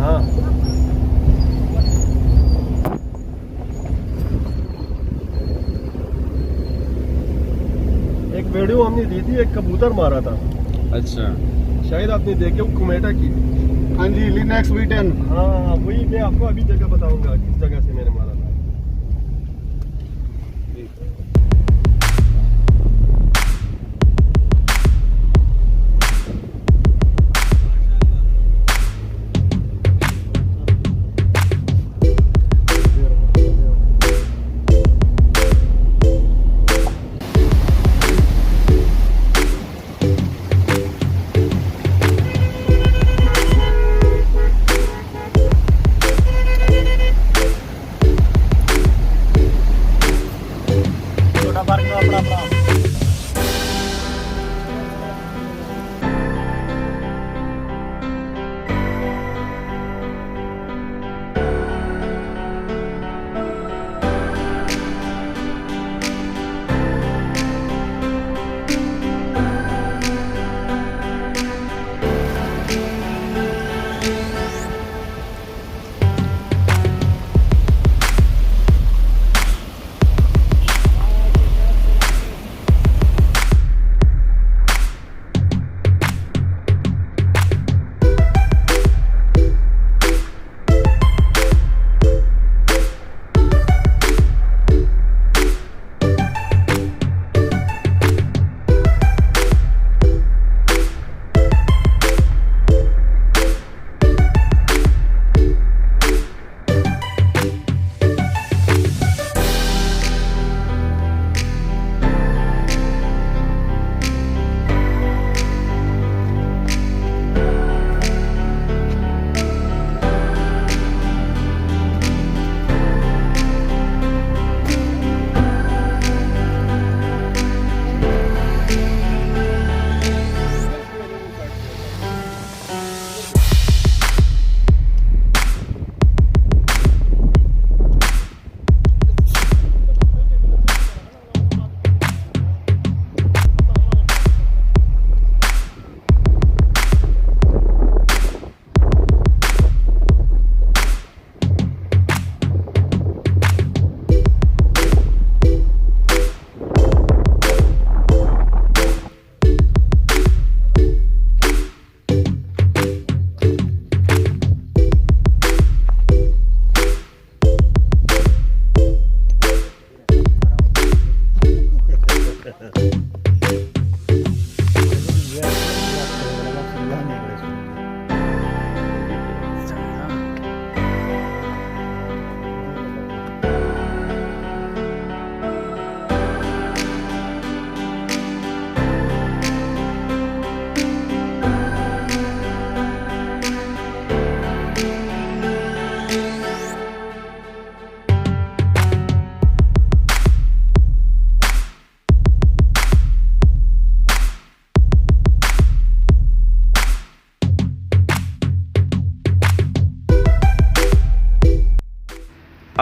हाँ एक वीडियो हमने दी थी, एक कबूतर मारा था। अच्छा, शायद आपने देखे हो, कुमेटा की। हाँ जी, लिनक्स V10। हाँ वही मैं आपको अभी जगह बताऊंगा किस जगह से मैंने मारा था।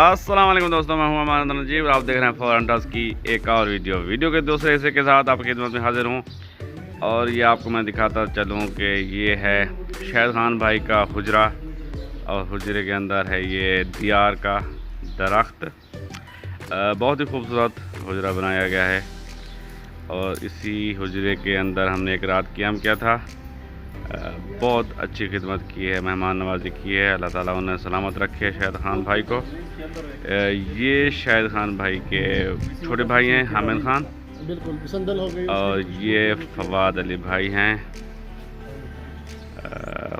अस्सलाम वालेकुम दोस्तों, मैं हूं अमान नजीब और आप देख रहे हैं फॉर हंटर्स की एक और वीडियो के दूसरे हिस्से के साथ आपकी खिदमत में हाजिर हूं। और ये आपको मैं दिखाता चलूं कि ये है शाहिद खान भाई का हुजरा और हुजरे के अंदर है ये दियार का दरख्त। बहुत ही खूबसूरत हुजरा बनाया गया है और इसी हुजरे के अंदर हमने एक रात क़याम किया था। बहुत अच्छी खिदमत की है, मेहमान नवाजी की है। अल्लाह ताला उन्हें सलामत रखे शाहिद खान भाई को। ये शाहिद खान भाई के छोटे भाई हैं हामिद खान, बिल्कुल संदल हो गई। और ये फवाद अली भाई हैं।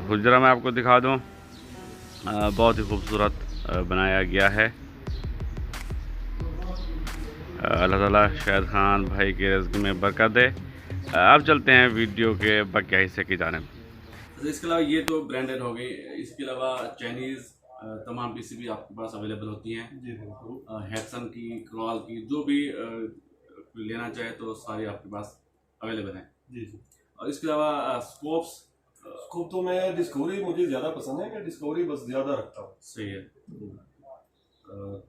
हुजरा मैं आपको दिखा दूं, बहुत ही खूबसूरत बनाया गया है। अल्लाह ताला शाहिद खान भाई के रिज़्क़ में बरकत दे। अब चलते हैं वीडियो के बाकी हिस्से की जानिब। इसके अलावा ये तो ब्रांडेड हो गई, इसके अलावा चाइनीज़ तमाम पीसीबी आपके पास अवेलेबल होती हैं। जी बिल्कुल। हैटसन की, क्रॉल की, जो भी लेना चाहे तो सारी आपके पास अवेलेबल हैं। जी जी। और इसके अलावा स्कोप्स। स्कोप तो मैं डिस्कवरी मुझे ज़्यादा पसंद है, मैं डिस्कवरी बस ज़्यादा रखता हूँ। सही है।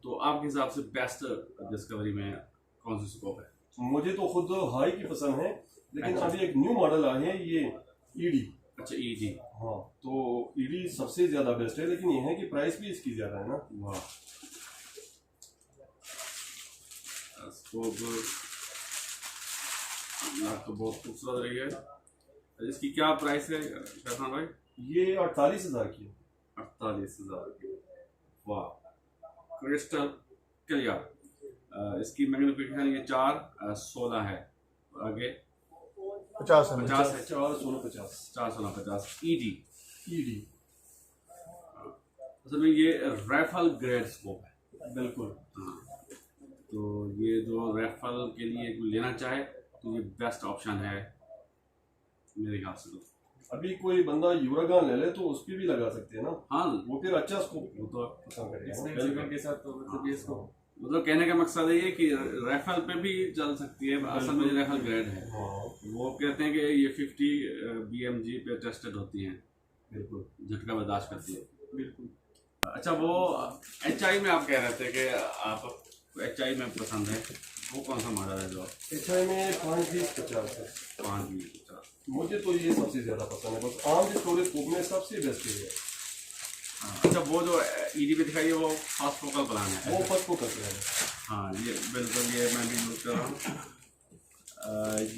तो आपके हिसाब से बेस्ट डिस्कवरी में कौन सी स्कोप है? मुझे तो खुद हाई की पसंद है, लेकिन अच्छा। अभी एक न्यू मॉडल आए हैं ये ईडी। अच्छा ईडी। हाँ, तो ईडी सबसे ज्यादा बेस्ट है, लेकिन ये है कि प्राइस भी इसकी ज्यादा है ना। वाह, स्कोप तो बहुत खूबसूरत रही है। इसकी क्या प्राइस है शहजान भाई? ये 48,000 की है। 48,000 की। वाह, क्रिस्टल क्लियर। इसकी मैग्निफिकेशन ये 416 है। आगे 50 है 50 है। 450 450 ईडी। ईडी। असल में ये राइफल ग्रेड स्कोप है। बिल्कुल। हाँ, तो ये जो राइफल के लिए कोई लेना चाहे तो ये बेस्ट ऑप्शन है मेरे ख्याल से। तो अभी कोई बंदा यूरागान ले ले तो उस पर भी लगा सकते हैं ना, हाँ, वो फिर अच्छा स्कोप वो तो पसंद करेगा। एक्सपेंसिव के साथ तो मतलब ये इसको मतलब कहने का मकसद है ये कि राइफल पे भी चल सकती है। असल में राइफल ग्रेड है। हाँ, वो कहते हैं कि ये 50 BMG पे टेस्टेड होती हैं, बिल्कुल झटका बर्दाश्त करती है। बिल्कुल। अच्छा, वो HI में आप कह रहे थे कि आप HI में पसंद है, वो कौन सा मॉडल है जो HI में 520-50 है। 520? मुझे तो ये सबसे ज्यादा पसंद है, बस आम स्टोरेज स्कोप में सबसे बेस्ट है। अच्छा, वो जो ईडी पे दिखाई है वो फास्ट फोकल प्लान है। वो फर्स्ट को करते हैं। हाँ, ये बिल्कुल, ये मैं भी यूज कर रहा हूँ।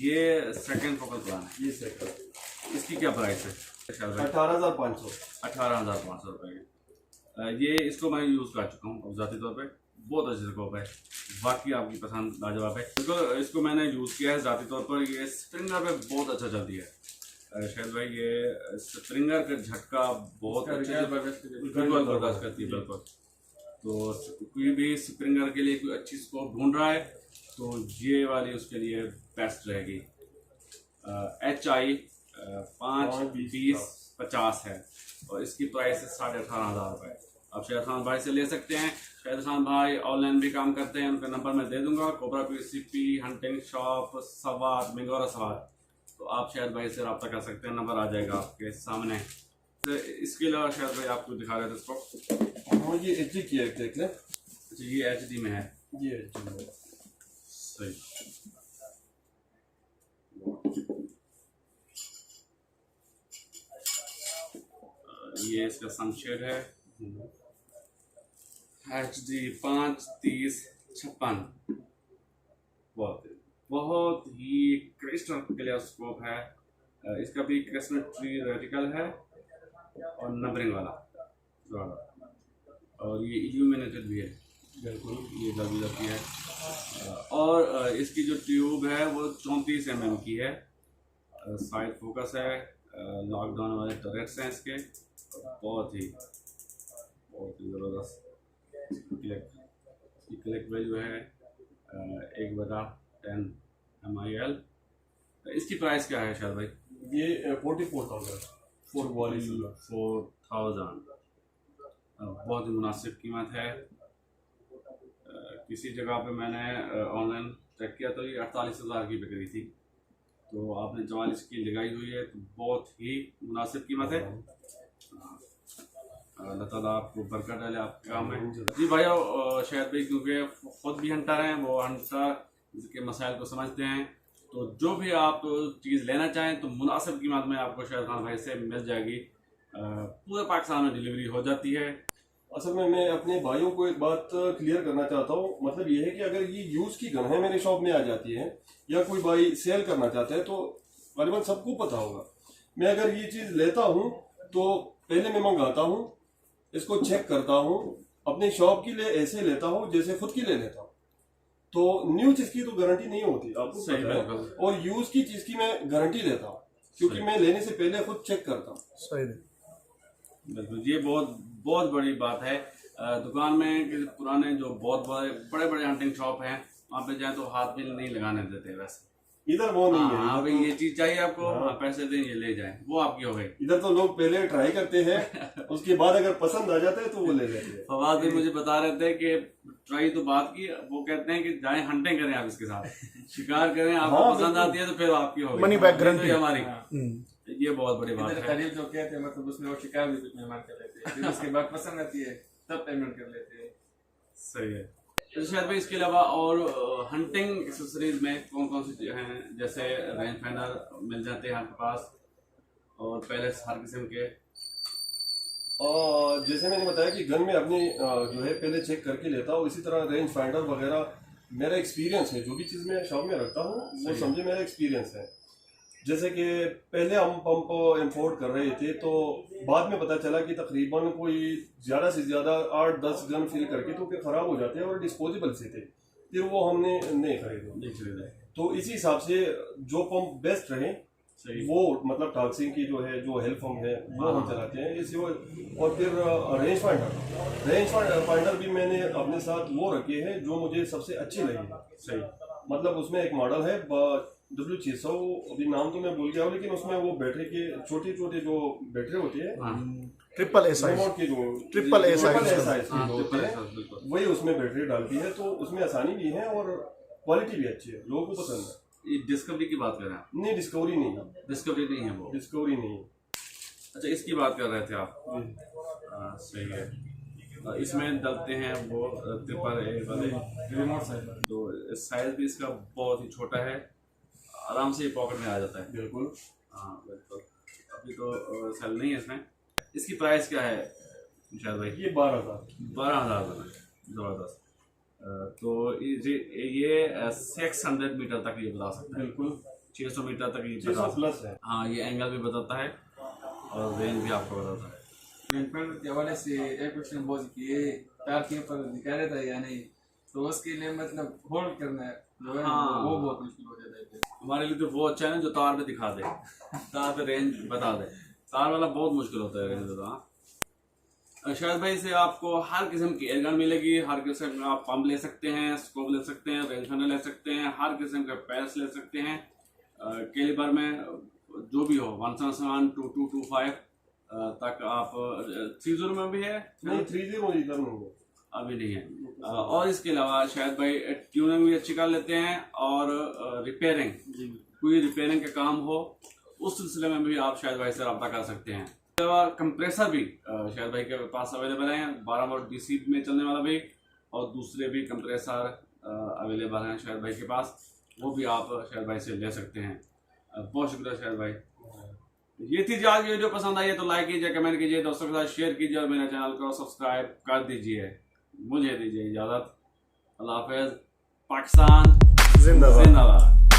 ये सेकंड फोकल प्लान है। ये सेकंड। इसकी क्या प्राइस है? 18,500। 18,500 रुपये की। ये इसको मैं यूज़ कर चुका हूँ अब ज़ाती तौर पे। बहुत अच्छी स्कोप है, बाकी आपकी पसंद लाजवाब है। इसको मैंने यूज़ किया है ज़ाती तौर पर। ये स्प्रिंगर पे बहुत अच्छा चलती है शायद भाई। ये स्प्रिंगर का झटका बहुत अच्छा बर्दाश्त करती है। बिल्कुल। तो कोई भी स्प्रिंगर के लिए कोई अच्छी स्कोप ढूंढ रहा है तो ये वाली उसके लिए बेस्ट रहेगी। HI 520-50 है और इसकी प्राइस है 18,500 रुपये। आप शाहिद खान भाई से ले सकते हैं। शाहिद खान भाई ऑनलाइन भी काम करते हैं, उनका नंबर मैं दे दूंगा। कोबरा PCP हंटिंग शॉप सवाद मिंगोरा सवाद। तो आप शाहिद भाई से रब्ता कर सकते हैं, नंबर आ जाएगा आपके सामने। तो इसके अलावा शाहिद भाई आपको दिखा रहे थे इसको। हाँ, ये HD की है, देख ले। अच्छा, ये HD में है। ये HD में है। सही। ये इसका सनशेड है। HD 530-56 बहुत ही क्रिस्टल क्लियर स्कोप है। इसका भी क्रिस्टल ट्री रेटिकल है और नंबरिंग वाला, और ये इल्यूमिनेटेड भी है। बिल्कुल। ये डबल की है। और इसकी जो ट्यूब है वो 34 mm की है। साइड फोकस है। लॉकडाउन वाले टरेट्स हैं इसके। बहुत ही ज़बरदस्त क्लिक वैल्यू है 1/10 MIL। इसकी प्राइस क्या है शायद भाई? ये 44,000। 44,000 बहुत ही मुनासिब कीमत है। किसी जगह पे मैंने ऑनलाइन चेक किया तो ये 48,000 की बिक रही थी, तो आपने 44 की लगाई हुई है, तो बहुत ही मुनासिब कीमत है। अल्लाह ताला आपको बरकत डाले आपके काम में। जी भाई, शायद भाई क्योंकि खुद भी हंटर हैं, वो हंटर के मसाइल को समझते हैं, तो जो भी आप चीज़ लेना चाहें तो मुनासिब कीमत में आपको शायद खान भाई से मिल जाएगी। पूरे पाकिस्तान में डिलीवरी हो जाती है। असल में मैं अपने भाइयों को एक बात क्लियर करना चाहता हूँ। मतलब ये है कि अगर ये यूज की गन है मेरे शॉप में आ जाती है या कोई भाई सेल करना चाहता है तो करीबन सबको पता होगा। मैं अगर ये चीज लेता हूँ तो पहले मैं मंगाता हूँ, इसको चेक करता हूँ, अपने शॉप के लिए ऐसे लेता हूँ जैसे खुद की ले लेता हूँ। तो न्यू चीज की तो गारंटी नहीं होती, आपको पता है। और यूज की चीज की मैं गारंटी देता हूँ क्योंकि मैं लेने से पहले खुद चेक करता हूँ। सही। बिल्कुल, ये बहुत बड़ी बात है। दुकान में पुराने जो बहुत बड़े बड़े हंटिंग शॉप हैं, वहाँ पे जाए तो हाथ भी नहीं लगाने देते। वैसे इधर वो नहीं है। हाँ भाई, ये चीज चाहिए आपको, हाँ पैसे दें, ये ले जाएं, वो आपकी हो गई। इधर तो लोग पहले ट्राई करते हैं, उसके बाद अगर पसंद आ जाता है तो वो ले लेते हैं। फवाद भी मुझे बता रहे थे कि ट्राई तो बात की, वो कहते हैं कि जाए हंटिंग करें आप इसके साथ, शिकार करें, आपको हाँ, पसंद आती है तो फिर आपकी हो गई। मनी बैक गारंटी हमारी। ये बहुत बड़ी बात है। खरीद जो कहते हैं, मतलब उसमें वो शिकार भी कुछ मेहमान कर लेते हैं, फिर उसके बाद पसंद आती है तब पेमेंट कर लेते हैं। सही है। तो शायद भाई इसके अलावा और हंटिंग एक्सेसरीज में कौन कौन सी हैं? जैसे रेंज फाइंडर मिल जाते हैं आपके पास, और पहले हर किस्म के और जैसे मैंने बताया कि गन में अपनी जो है पहले चेक करके लेता हूँ। इसी तरह रेंज फाइंडर वगैरह मेरा एक्सपीरियंस है, जो भी चीज़ मैं शॉप में रखता हूँ वो समझे मेरा एक्सपीरियंस है। जैसे कि पहले हम पंप इंपोर्ट कर रहे थे तो बाद में पता चला कि तकरीबन कोई ज़्यादा से ज़्यादा 8-10 गन फिल करके तो फिर ख़राब हो जाते हैं और डिस्पोजेबल से थे, फिर वो हमने नहीं खरीदे। तो इसी हिसाब से जो पंप बेस्ट रहे वो मतलब टॉक्सिंग की जो है जो हेल्प पंप है वो हम चलाते हैं इसी। और फिर रेंज फाइंडर भी मैंने अपने साथ वो रखे हैं जो मुझे सबसे अच्छी लगी। सही मतलब उसमें एक मॉडल है W600, अभी नाम तो मैं भूल गया हूँ, लेकिन उसमें वो बैटरी के छोटे छोटे जो बैटरी होती है ट्रिपल ए साइज की जो ट्रिपल ए साइज वही उसमें बैटरी डालती है, तो उसमें आसानी भी है और क्वालिटी भी अच्छी है, लोगों को पसंद है। ये डिस्कवरी की बात कर रहे हैं? नहीं, डिस्कवरी नहीं है, डिस्कवरी नहीं है वो, डिस्कवरी नहीं। अच्छा, इसकी बात कर रहे थे आप? सही है। इसमें डलते हैं वो ट्रिपल ए वाले रिमोट साइड, तो साइज भी इसका बहुत ही छोटा है, आराम से पॉकेट में आ जाता है। बिल्कुल, हाँ बिल्कुल। अभी तो सेल नहीं है इसमें। इसकी प्राइस क्या है शायद भाई? ये 12,000 ज़बरदस्त। तो ये 600 मीटर तक ये बता सकता है। बिल्कुल 600 मीटर तक ये 600 प्लस है। हाँ, ये एंगल भी बताता है और रेंज भी आपको बताता है। इम्प्लीमेंट के हवाले से एक क्वेश्चन बहुत कि ये तार के ऊपर दिखा रहता है या नहीं, तो उसके लिए मतलब होल्ड करना है जो है हाँ। वो बहुत मुश्किल हो जाता है फिर। हमारे लिए तो वो अच्छा है ना जो तार पे दिखा दे, तार पे रेंज बता दे। तार वाला बहुत मुश्किल होता है रेंज बताना। शायद भाई से आपको हर किस्म की एयरगन मिलेगी, हर किस्म का आप पंप ले सकते हैं, स्कोप ले सकते हैं, रेंज फाइंडर ले सकते हैं, हर किस्म के पैस ले सकते हैं। कैलिबर में जो भी हो 171 to 225 तक आप 30 में भी है नहीं, 30 इधर नहीं है, अभी नहीं है। और इसके अलावा शायद भाई ट्यूनिंग भी अच्छी कर लेते हैं और रिपेयरिंग, कोई रिपेयरिंग का काम हो उस सिलसिले में भी आप शायद भाई से रब्ता कर सकते हैं। इसके अलावा कंप्रेसर भी शायद भाई के पास अवेलेबल है, 12 वोल्ट DC में चलने वाला भी, और दूसरे भी कंप्रेसर अवेलेबल हैं शायद भाई के पास, वो भी आप शायद भाई से ले सकते हैं। बहुत शुक्रिया शायद भाई। ये थी आज की वीडियो, पसंद आई है तो लाइक कीजिए, कमेंट कीजिए, दोस्तों के साथ शेयर कीजिए और मेरे चैनल को सब्सक्राइब कर दीजिए। मुझे दीजिए इजाज़त। अल्लाह हाफ़िज़। पाकिस्तान जिंदाबाद। जिंदाबाद।